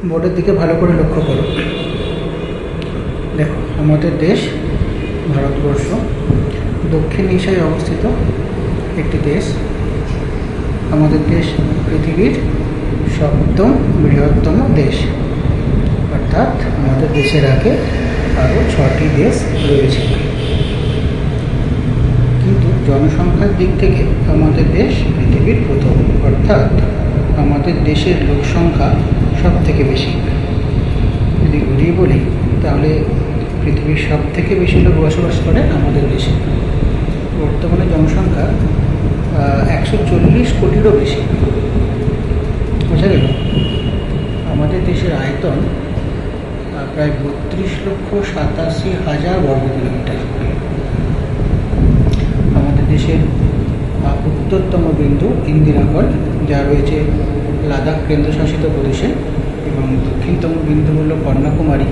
বোর্ডের দিকে ভালো করে লক্ষ্য করো। দেখো, আমাদের দেশ ভারতবর্ষ দক্ষিণ এশিয়ায় অবস্থিত একটি দেশ। আমাদের দেশ পৃথিবীর 7ম বৃহত্তম দেশ, অর্থাৎ আমাদের দেশের আগে আরও 6টি দেশ রয়েছে। কিন্তু জনসংখ্যার দিক থেকে আমাদের দেশ পৃথিবীর প্রথম, অর্থাৎ আমাদের দেশের লোক সংখ্যা সব থেকে বেশি। যদি ঘুরিয়ে বলি তাহলে পৃথিবীর সব থেকে বেশি লোক বসবাস করে আমাদের দেশে। বর্তমানে জনসংখ্যা 140 কোটিরও বেশি। বোঝা গেল? আমাদের দেশের আয়তন প্রায় 32,87,000 বর্গ কিলোমিটার। আমাদের দেশের উত্তরতম বিন্দু ইন্দিরাকল, যা রয়েছে লাদাখ কেন্দ্রশাসিত প্রদেশে, এবং দক্ষিণতম বিন্দু হল কন্যাকুমারী,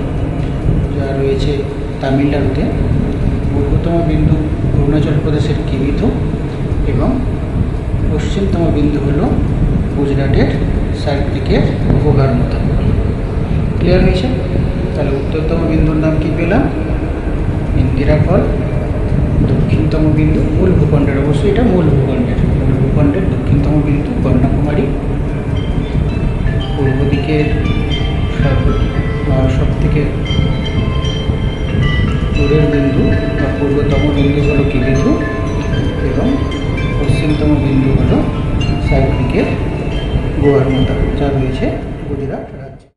যা রয়েছে তামিলনাড়ুতে। পূর্বতম বিন্দু অরুণাচল প্রদেশের কিবিথু, এবং পশ্চিমতম বিন্দু হল গুজরাটের সার্কলিকের গোগারমোথা। ক্লিয়ার হয়েছে? তাহলে উত্তরতম বিন্দুর নাম কি পেলাম? ইন্দিরাকল। দক্ষিণতম বিন্দু মূল ভূখণ্ডের, অবশ্যই এটা মূল ভূখণ্ডের দক্ষিণতম বিন্দু কন্যাকুমারী। পূর্ব দিকের সব থেকে দূরের বিন্দু বা পূর্বতম বিন্দু হল কিবিথু, এবং পশ্চিমতম বিন্দু হল সার্কলিকের গোগারমোথা, যা রয়েছে গুজরাট।